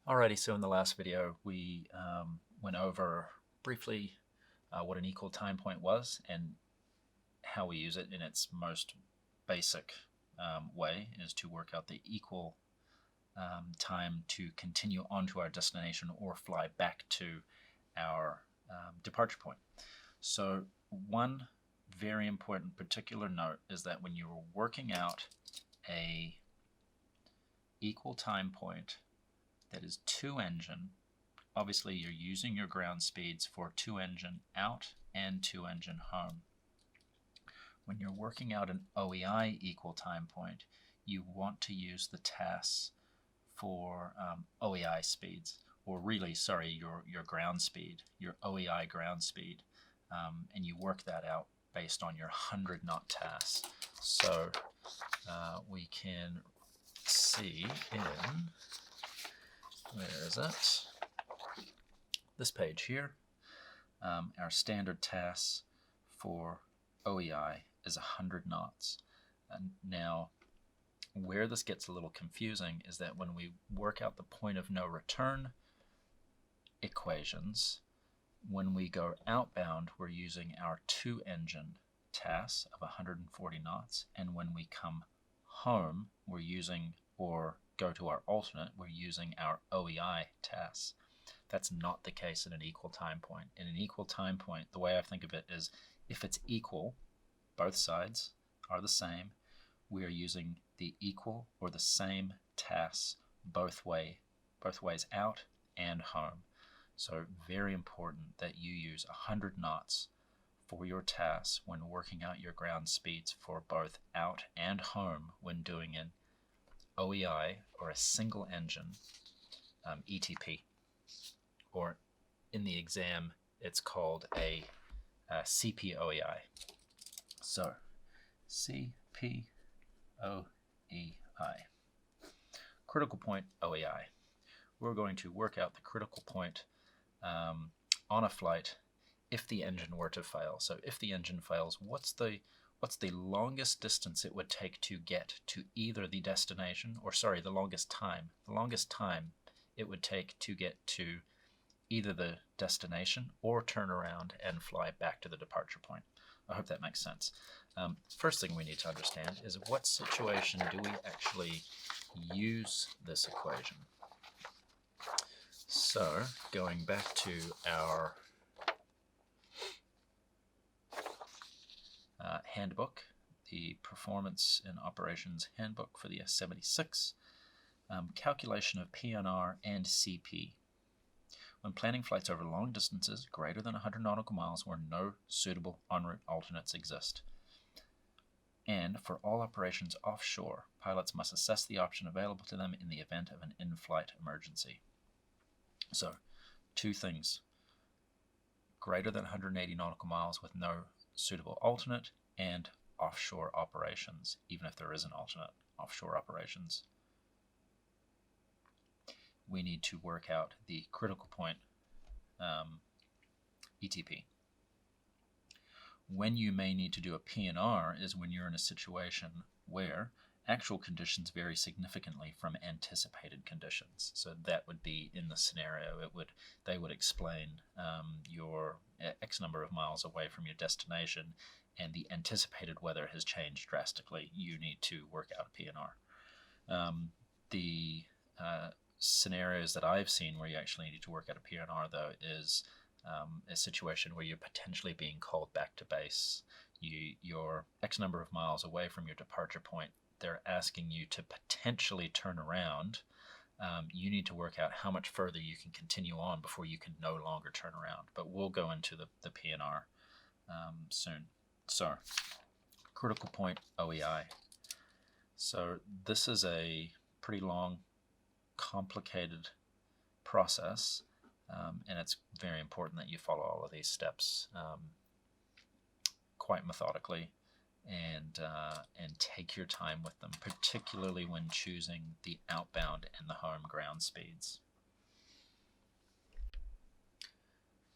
Alrighty, so in the last video we went over briefly what an equal time point was and how we use it in its most basic way is to work out the equal time to continue on to our destination or fly back to our departure point. So one very important particular note is that when you're working out a equal time point that is two engine, obviously you're using your ground speeds for two engine out and two engine home. When you're working out an OEI equal time point, you want to use the TAS for OEI speeds, or really, sorry, your ground speed, your OEI ground speed, and you work that out based on your 100 knot TAS. So we can see in, where is it? This page here, our standard TAS for OEI is 100 knots. And now, where this gets a little confusing is that when we work out the point of no return equations, when we go outbound, we're using our two engine TAS of 140 knots, and when we come home, we're using, or go to our alternate, we're using our OEI TAS. That's not the case in an equal time point. In an equal time point, the way I think of it is if it's equal, both sides are the same, we are using the equal or the same TAS both ways out and home. So very important that you use 100 knots for your TAS when working out your ground speeds for both out and home when doing an OEI or a single engine ETP, or in the exam it's called a CPOEI. So CPOEI, critical point OEI. We're going to work out the critical point on a flight if the engine were to fail. So if the engine fails, what's the longest distance it would take to get to either the destination, or sorry, the longest time it would take to get to either the destination or turn around and fly back to the departure point. I hope that makes sense. First thing we need to understand is what situation do we actually use this equation? So going back to our handbook, the Performance in Operations Handbook for the S-76, calculation of PNR and CP. When planning flights over long distances greater than 100 nautical miles where no suitable en route alternates exist. And for all operations offshore, pilots must assess the option available to them in the event of an in-flight emergency. So, two things. Greater than 180 nautical miles with no suitable alternate, and offshore operations, even if there is an alternate offshore operations. We need to work out the critical point ETP. When you may need to do a PNR is when you're in a situation where actual conditions vary significantly from anticipated conditions. So that would be in the scenario. They would explain you're X number of miles away from your destination and the anticipated weather has changed drastically. You need to work out a PNR. The scenarios that I've seen where you actually need to work out a PNR, though, is a situation where you're potentially being called back to base. You're X number of miles away from your departure point. They're asking you to potentially turn around. You need to work out how much further you can continue on before you can no longer turn around. But we'll go into the PNR soon. So, critical point OEI. So this is a pretty long, complicated process, and it's very important that you follow all of these steps quite methodically and take your time with them, particularly when choosing the outbound and the home ground speeds.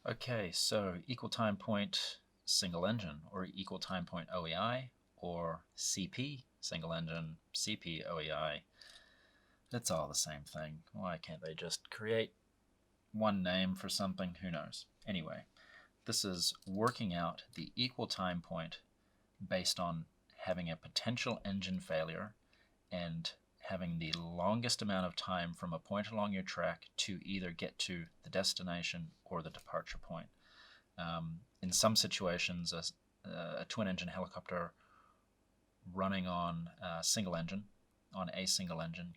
Okay, so equal time point single engine, or equal time point OEI, or CP single engine, CP OEI. It's all the same thing. Why can't they just create one name for something? Who knows? Anyway, this is working out the equal time point based on having a potential engine failure and having the longest amount of time from a point along your track to either get to the destination or the departure point. In some situations, a twin-engine helicopter running on a single engine,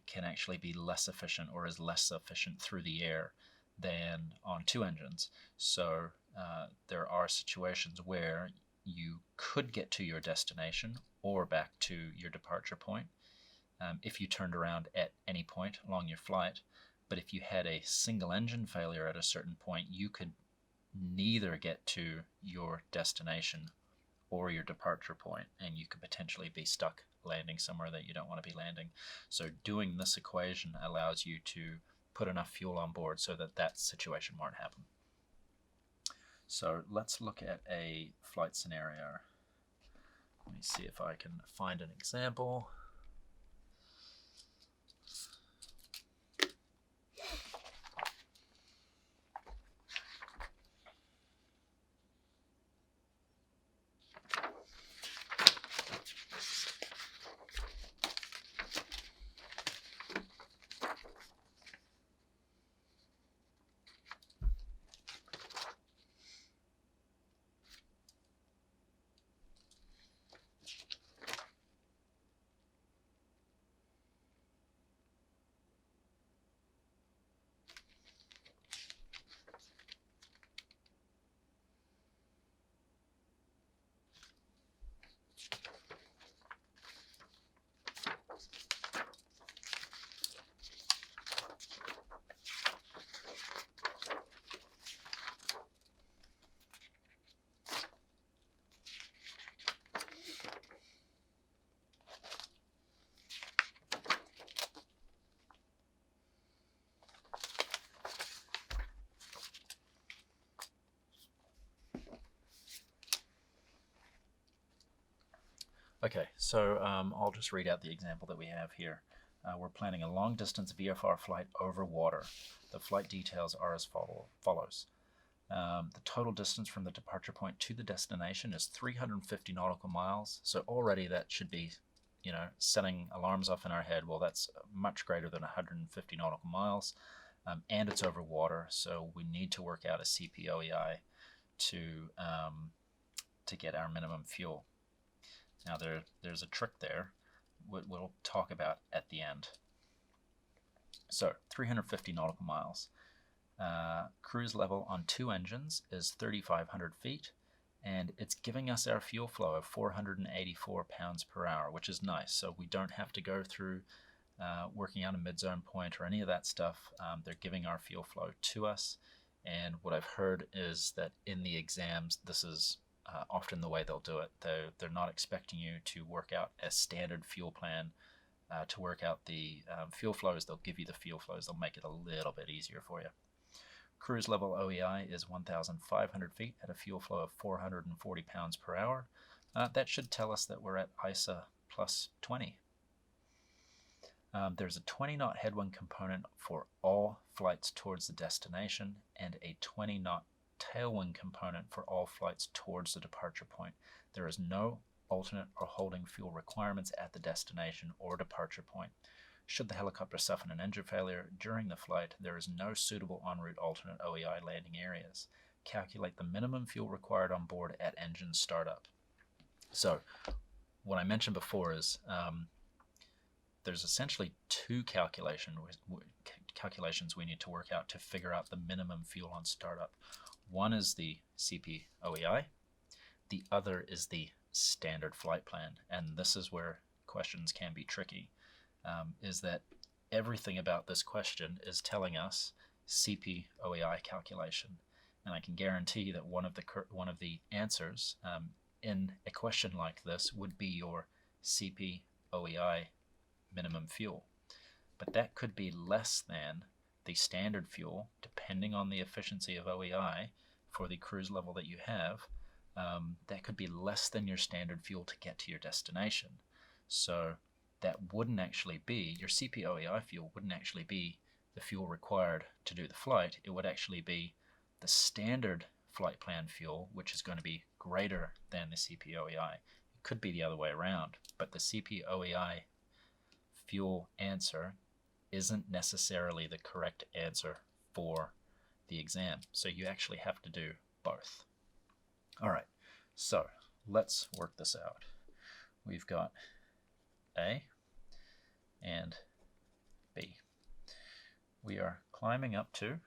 can actually be less efficient or is less efficient through the air than on two engines. So there are situations where you could get to your destination or back to your departure point if you turned around at any point along your flight. But if you had a single engine failure at a certain point, you could neither get to your destination or your departure point, and you could potentially be stuck landing somewhere that you don't want to be landing. So doing this equation allows you to put enough fuel on board so that that situation won't happen. So let's look at a flight scenario. Let me see if I can find an example. Okay, so I'll just read out the example that we have here. We're planning a long-distance VFR flight over water. The flight details are as follows. The total distance from the departure point to the destination is 350 nautical miles. So already that should be, setting alarms off in our head. Well, that's much greater than 150 nautical miles, and it's over water. So we need to work out a CPOEI to get our minimum fuel. Now there's a trick there we'll talk about at the end. So 350 nautical miles. Cruise level on two engines is 3,500 feet, and it's giving us our fuel flow of 484 pounds per hour, which is nice. So we don't have to go through working out a mid-zone point or any of that stuff. They're giving our fuel flow to us, and what I've heard is that in the exams, this is often the way they'll do it. They're not expecting you to work out a standard fuel plan to work out the fuel flows. They'll give you the fuel flows. They'll make it a little bit easier for you. Cruise level OEI is 1,500 feet at a fuel flow of 440 pounds per hour. That should tell us that we're at ISA plus 20. There's a 20 knot headwind component for all flights towards the destination and a 20 knot tailwind component for all flights towards the departure point. There is no alternate or holding fuel requirements at the destination or departure point. Should the helicopter suffer an engine failure during the flight, there is no suitable en route alternate OEI landing areas. Calculate the minimum fuel required on board at engine startup. So what I mentioned before is there's essentially two calculations we need to work out to figure out the minimum fuel on startup. One is the CPOEI, the other is the standard flight plan, and this is where questions can be tricky, is that everything about this question is telling us CPOEI calculation, and I can guarantee that one of the answers in a question like this would be your CPOEI minimum fuel, but that could be less than the standard fuel, depending on the efficiency of OEI for the cruise level that you have. That could be less than your standard fuel to get to your destination. So that wouldn't actually be, your CPOEI fuel wouldn't actually be the fuel required to do the flight. It would actually be the standard flight plan fuel, which is going to be greater than the CPOEI. It could be the other way around, but the CPOEI fuel answer isn't necessarily the correct answer for the exam. So you actually have to do both. All right, so let's work this out. We've got A and B. We are climbing up to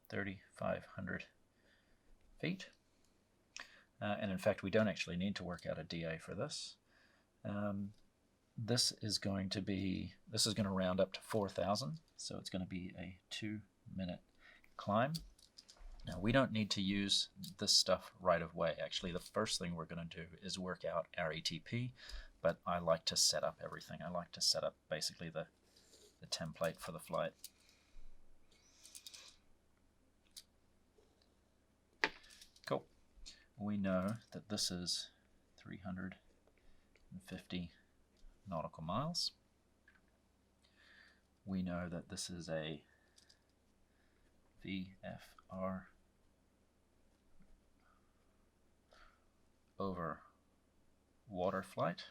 3,500 feet. And in fact, we don't actually need to work out a DA for this. This is going to round up to 4,000, so it's going to be a 2-minute climb. Now, we don't need to use this stuff right away. Actually, the first thing we're going to do is work out our ATP, but I like to set up everything. I like to set up basically the template for the flight. Cool. We know that this is 350 nautical miles. We know that this is a VFR over water flight.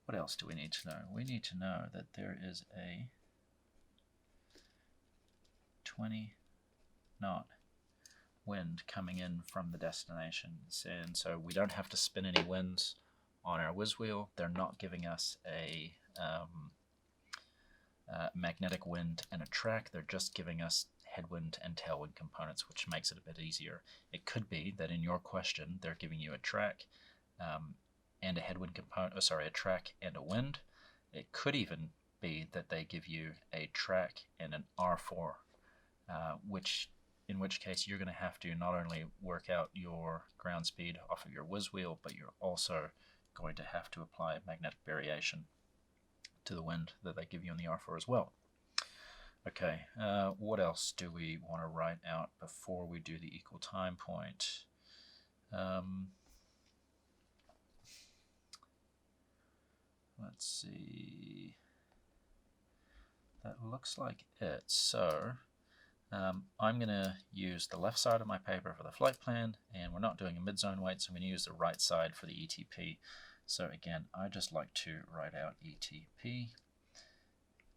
What else do we need to know? We need to know that there is a 20-knot wind coming in from the destination, and so we don't have to spin any winds on our whiz wheel. They're not giving us a magnetic wind and a track. They're just giving us headwind and tailwind components, which makes it a bit easier. It could be that in your question they're giving you a track and a headwind component, a track and a wind. It could even be that they give you a track and an R4, in which case you're going to have to not only work out your ground speed off of your whiz wheel, but you're also going to have to apply magnetic variation to the wind that they give you in the R4 as well. Okay, what else do we want to write out before we do the equal time point? Let's see. That looks like it. So I'm going to use the left side of my paper for the flight plan, and we're not doing a mid-zone weight, so I'm going to use the right side for the ETP. So again, I just like to write out ETP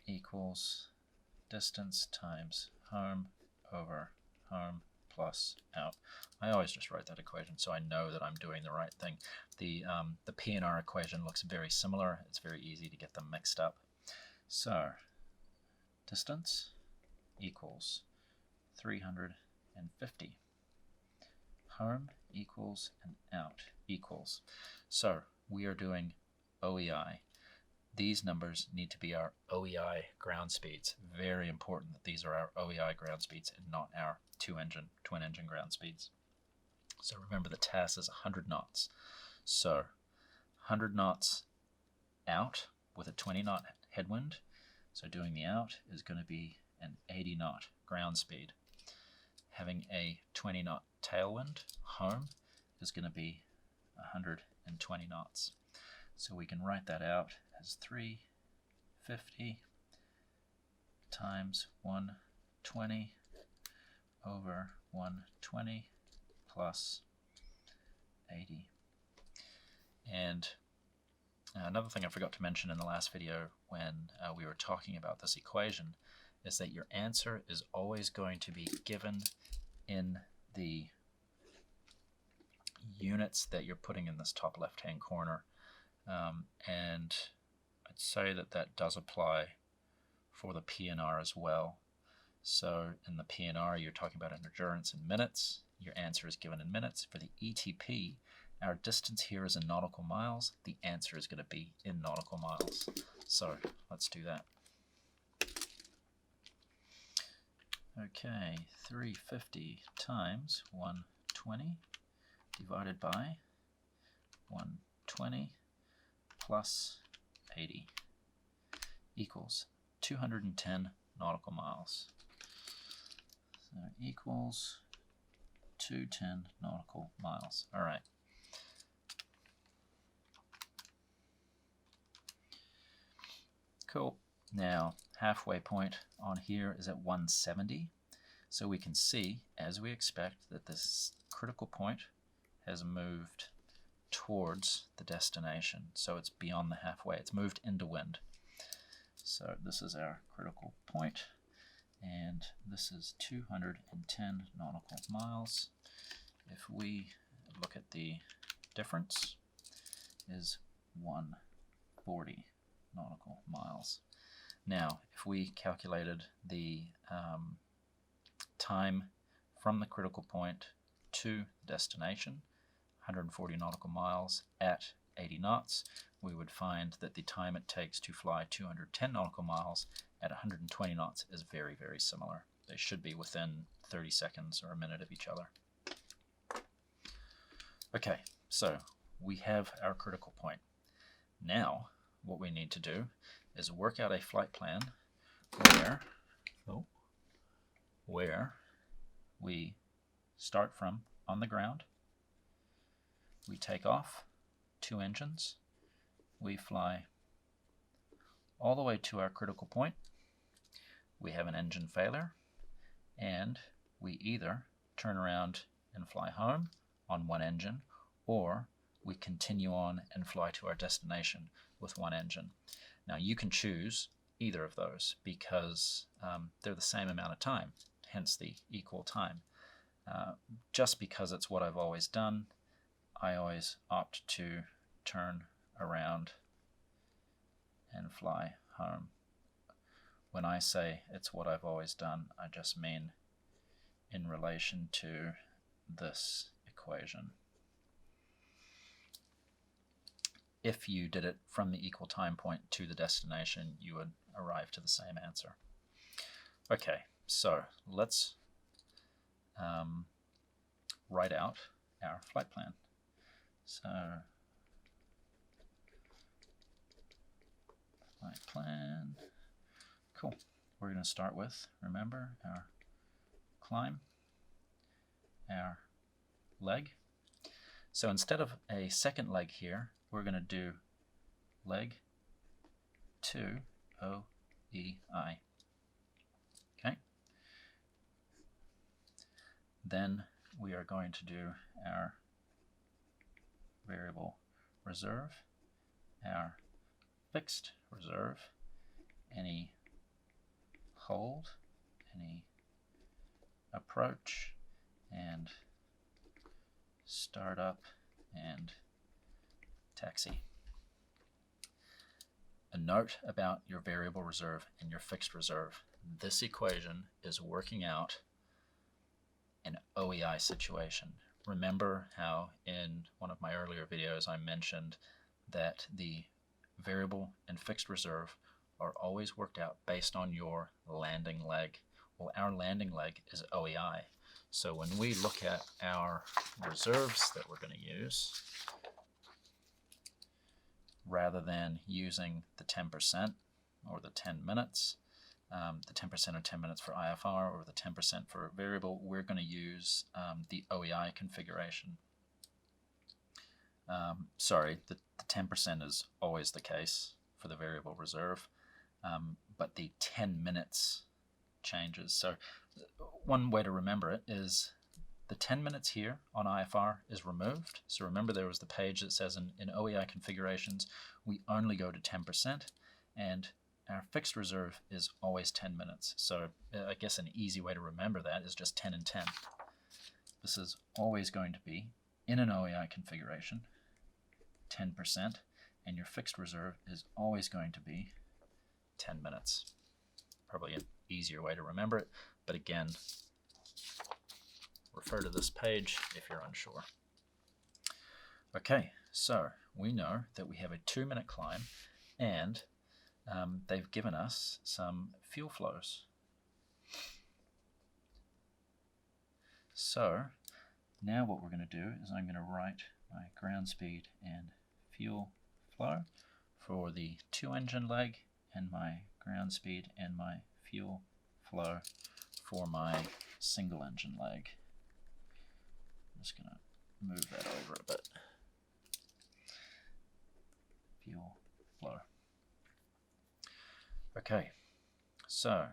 equals distance times home over home plus out. I always just write that equation so I know that I'm doing the right thing. The P&R equation looks very similar. It's very easy to get them mixed up. So distance equals 350. Home equals and out equals. So we are doing OEI. These numbers need to be our OEI ground speeds. Very important that these are our OEI ground speeds and not our twin engine ground speeds. So remember, the TAS is 100 knots. So 100 knots out with a 20-knot headwind. So doing the out is going to be an 80-knot ground speed. Having a 20-knot tailwind home is going to be 120 knots. So we can write that out as 350 times 120 over 120 plus 80. And another thing I forgot to mention in the last video when we were talking about this equation is that your answer is always going to be given in the units that you're putting in this top left-hand corner. And I'd say that that does apply for the P&R as well. So in the P&R, you're talking about endurance in minutes. Your answer is given in minutes. For the ETP, our distance here is in nautical miles. The answer is going to be in nautical miles. So let's do that. Okay, 350 times 120 divided by 120 plus 80 equals 210 nautical miles. So equals 210 nautical miles. All right. Cool. Now, halfway point on here is at 170. So we can see, as we expect, that this critical point has moved towards the destination. So it's beyond the halfway. It's moved into wind. So this is our critical point, and this is 210 nautical miles. If we look at the difference, is 140 nautical miles. Now, if we calculated the time from the critical point to destination, 140 nautical miles at 80 knots, we would find that the time it takes to fly 210 nautical miles at 120 knots is very, very similar. They should be within 30 seconds or a minute of each other. Okay, so we have our critical point. Now, what we need to do is work out a flight plan where we start from on the ground, we take off 2 engines, we fly all the way to our critical point, we have an engine failure, and we either turn around and fly home on 1 engine, or we continue on and fly to our destination with 1 engine. Now you can choose either of those because they're the same amount of time, hence the equal time. Just because it's what I've always done, I always opt to turn around and fly home. When I say it's what I've always done, I just mean in relation to this equation. If you did it from the equal time point to the destination, you would arrive to the same answer. Okay, so let's write out our flight plan. So, flight plan. Cool. We're going to start with, remember, our climb, our leg. So instead of a second leg here, we're going to do leg 2 OEI. Okay. Then we are going to do our variable reserve, our fixed reserve, any hold, any approach, and start up and taxi. A note about your variable reserve and your fixed reserve. This equation is working out an OEI situation. Remember how in one of my earlier videos I mentioned that the variable and fixed reserve are always worked out based on your landing leg. Well, our landing leg is OEI. So when we look at our reserves that we're going to use, rather than using the 10% or the 10 minutes, the 10% or 10 minutes for IFR or the 10% for variable, we're going to use the OEI configuration. Sorry, the 10% is always the case for the variable reserve, but the 10 minutes changes. So one way to remember it is the 10 minutes here on IFR is removed. So remember there was the page that says in OEI configurations, we only go to 10%, and our fixed reserve is always 10 minutes. So I guess an easy way to remember that is just 10 and 10. This is always going to be, in an OEI configuration, 10%, and your fixed reserve is always going to be 10 minutes. Probably an easier way to remember it, but again, refer to this page if you're unsure. Okay, so we know that we have a 2-minute climb, and they've given us some fuel flows. So now what we're going to do is I'm going to write my ground speed and fuel flow for the 2-engine leg, and my ground speed and my fuel flow for my single engine leg. I'm just going to move that over a bit. Fuel flow. Okay, so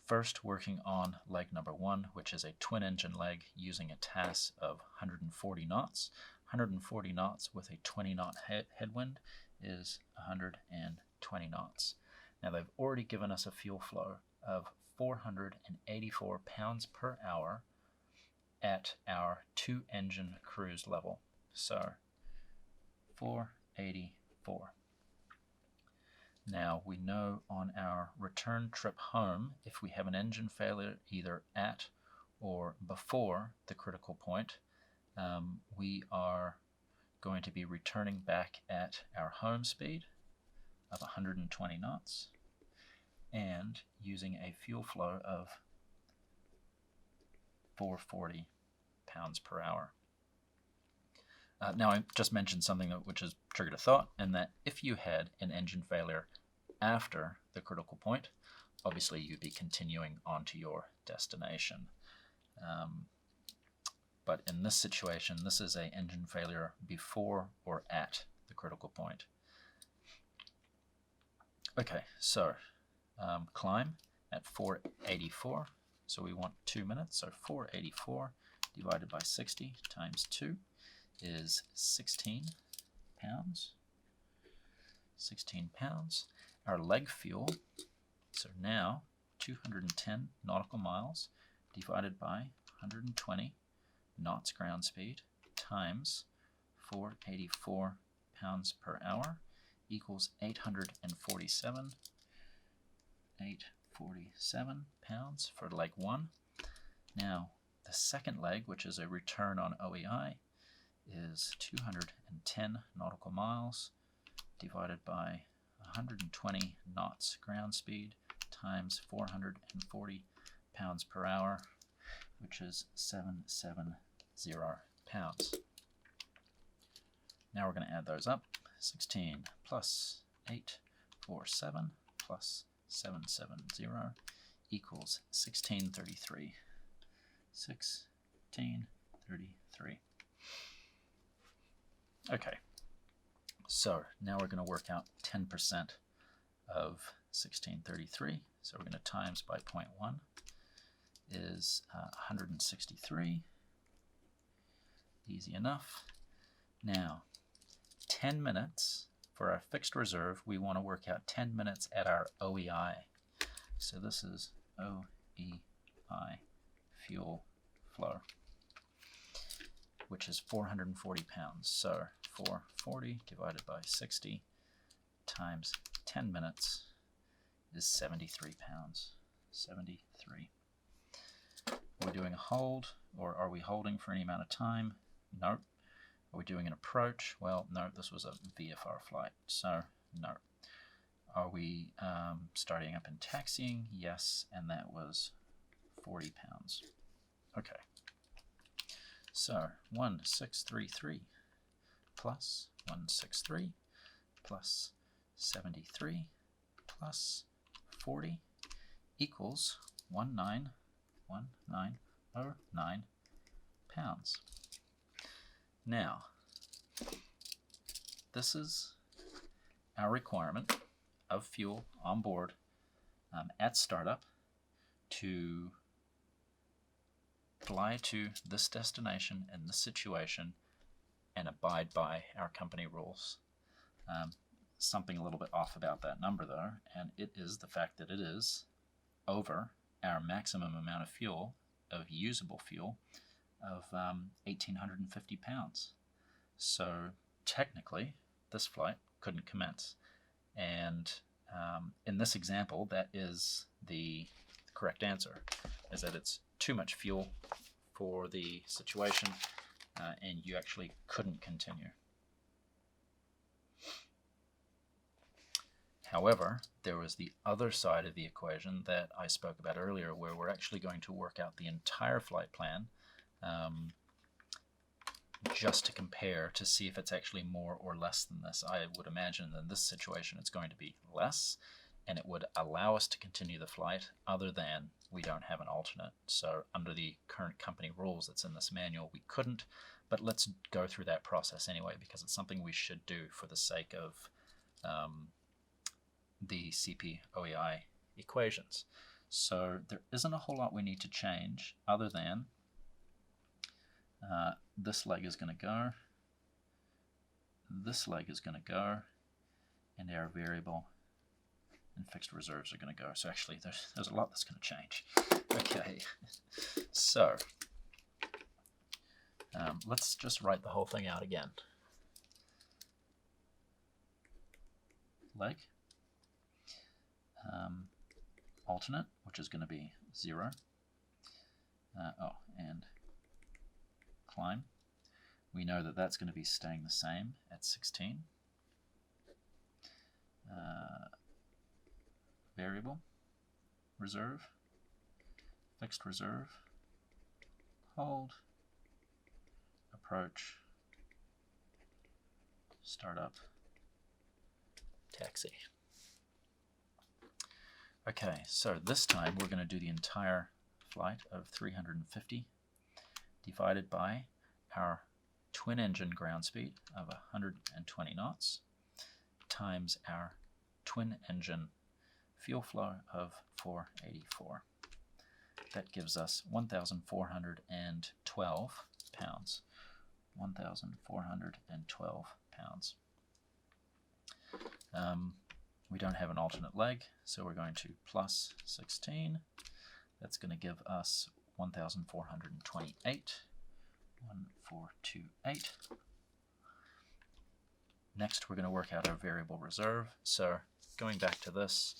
first working on leg number 1, which is a twin engine leg using a TAS of 140 knots. 140 knots with a 20 knot headwind is 120 knots. Now they've already given us a fuel flow of 484 pounds per hour at our 2-engine cruise level. So 484. Now we know on our return trip home, if we have an engine failure either at or before the critical point, we are going to be returning back at our home speed of 120 knots and using a fuel flow of 440 pounds per hour. Now I just mentioned something which has triggered a thought, and that if you had an engine failure after the critical point, obviously you'd be continuing on to your destination. But in this situation, this is an engine failure before or at the critical point. Okay, so climb at 484, so we want 2 minutes, so 484 divided by 60 times 2 is 16 pounds. 16 pounds. Our leg fuel, so now 210 nautical miles divided by 120 knots ground speed times 484 pounds per hour equals 847 pounds for leg 1. Now the second leg, which is a return on OEI, is 210 nautical miles divided by 120 knots ground speed times 440 pounds per hour, which is 770 pounds. Now we're going to add those up. 16 plus 847 plus 770 equals 1633. 1633. Okay, so now we're going to work out 10% of 1633. So we're going to times by 0.1 is 163. Easy enough. Now, 10 minutes for our fixed reserve, we want to work out 10 minutes at our OEI. So this is OEI, fuel flow, which is 440 pounds. So 440 divided by 60 times 10 minutes is 73 pounds. 73. Are we doing a hold, or are we holding for any amount of time? Nope. Are we doing an approach? Well, no, this was a VFR flight, so no. Are we starting up and taxiing? Yes, and that was 40 pounds. Okay. So 1633 plus 163 plus 73 plus 40 equals 1909 pounds. Now, this is our requirement of fuel on board at startup to fly to this destination in this situation and abide by our company rules. Something a little bit off about that number though, and it is the fact that it is over our maximum amount of fuel, of usable fuel, of 1,850 pounds. So technically, this flight couldn't commence. And in this example, that is the correct answer, is that it's too much fuel for the situation, and you actually couldn't continue. However, there was the other side of the equation that I spoke about earlier, where we're actually going to work out the entire flight plan just to compare to see if it's actually more or less than this. I would imagine in this situation it's going to be less, and it would allow us to continue the flight other than we don't have an alternate. So under the current company rules that's in this manual, we couldn't, but let's go through that process anyway, because it's something we should do for the sake of the CPOEI equations. So there isn't a whole lot we need to change other than this leg is going to go, this leg is going to go, and our variable and fixed reserves are going to go. So actually there's a lot that's going to change. Okay, so let's just write the whole thing out again. Leg, alternate, which is going to be 0, and climb. We know that that's going to be staying the same at 16. Variable, reserve, fixed reserve, hold, approach, startup, taxi. Okay, so this time we're going to do the entire flight of 350 divided by our twin engine ground speed of 120 knots times our twin engine fuel flow of 484. That gives us 1,412 pounds. 1,412 pounds. We don't have an alternate leg, so we're going to plus 16. That's going to give us 1,428. 1,428. Next, we're going to work out our variable reserve. So going back to this,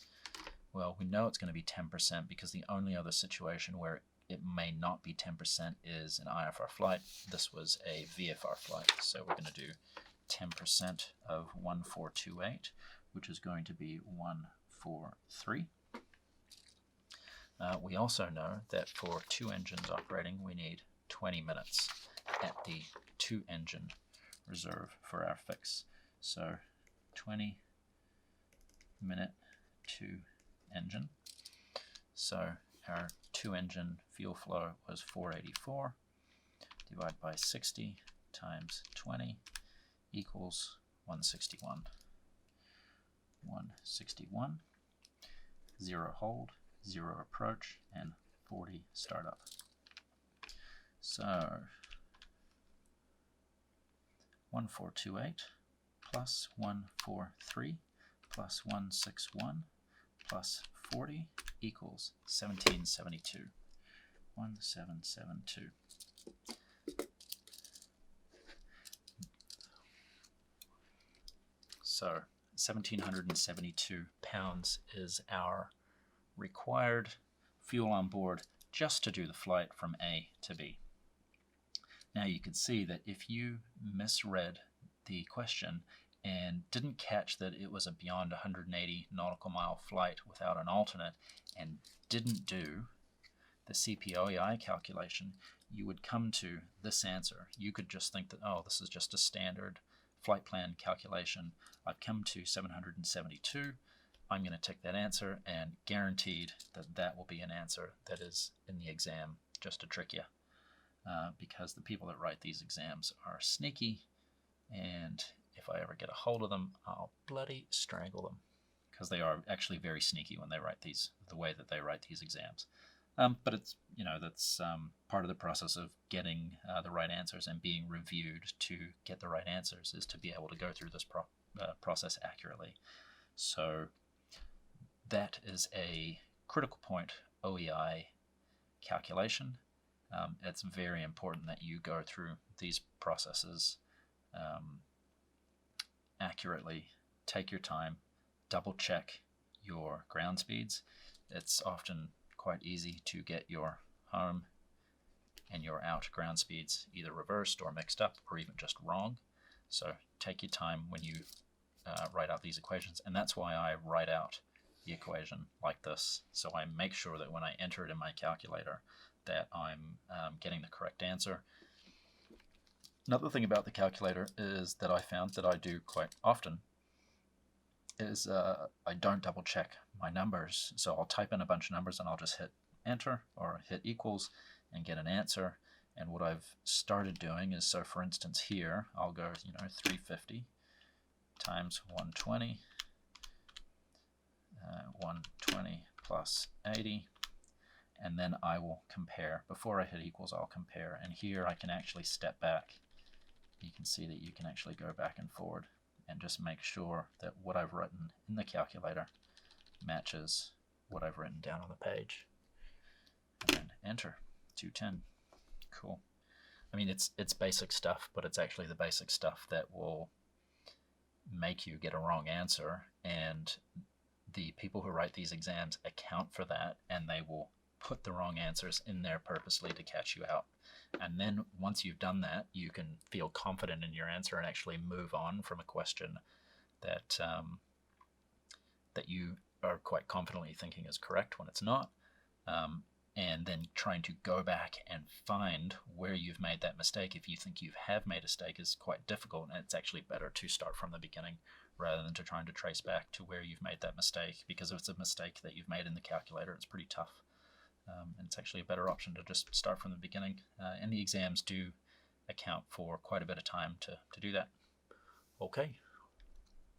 well, we know it's going to be 10% because the only other situation where it may not be 10% is an IFR flight. This was a VFR flight, so we're going to do 10% of 1,428, which is going to be 143. We also know that for 2 engines operating, we need 20 minutes at the 2 engine reserve for our fix. So 20 minute 2 engine. So our 2 engine fuel flow was 484 divided by 60 times 20 equals 161. 161, 0 hold, 0 approach, and 40 startup. So 1428 plus 143 plus 161 plus 40 equals 1772. 1772. So 1,772 pounds is our required fuel on board just to do the flight from A to B. Now you can see that if you misread the question and didn't catch that it was a beyond 180 nautical mile flight without an alternate and didn't do the CPOEI calculation, you would come to this answer. You could just think that, oh, this is just a standard flight plan calculation. I've come to 772. I'm going to tick that answer, and guaranteed that that will be an answer that is in the exam just to trick you. Because the people that write these exams are sneaky, and if I ever get a hold of them, I'll bloody strangle them, because they are actually very sneaky when they write these, the way that they write these exams. But it's, that's part of the process of getting the right answers and being reviewed to get the right answers, is to be able to go through this process accurately. So that is a critical point OEI calculation. It's very important that you go through these processes accurately. Take your time, double check your ground speeds. It's often quite easy to get your home and your out ground speeds either reversed or mixed up or even just wrong. So take your time when you write out these equations, and that's why I write out the equation like this, so I make sure that when I enter it in my calculator that I'm getting the correct answer. Another thing about the calculator is that I found that I do quite often is I don't double check my numbers. So I'll type in a bunch of numbers and I'll just hit enter or hit equals and get an answer. And what I've started doing is, so for instance here, I'll go 350 times 120 120 plus 80, and then I will compare. Before I hit equals, I'll compare, and here I can actually step back. You can see that you can actually go back and forward and just make sure that what I've written in the calculator matches what I've written down on the page. And then enter, 210. Cool. I mean, it's basic stuff, but it's actually the basic stuff that will make you get a wrong answer, and the people who write these exams account for that, and they will put the wrong answers in there purposely to catch you out. And then once you've done that, you can feel confident in your answer and actually move on from a question that that you are quite confidently thinking is correct when it's not, and then trying to go back and find where you've made that mistake if you think you have made a mistake is quite difficult, and it's actually better to start from the beginning rather than to trying to trace back to where you've made that mistake, because if it's a mistake that you've made in the calculator, it's pretty tough. And it's actually a better option to just start from the beginning. And the exams do account for quite a bit of time to do that. Okay,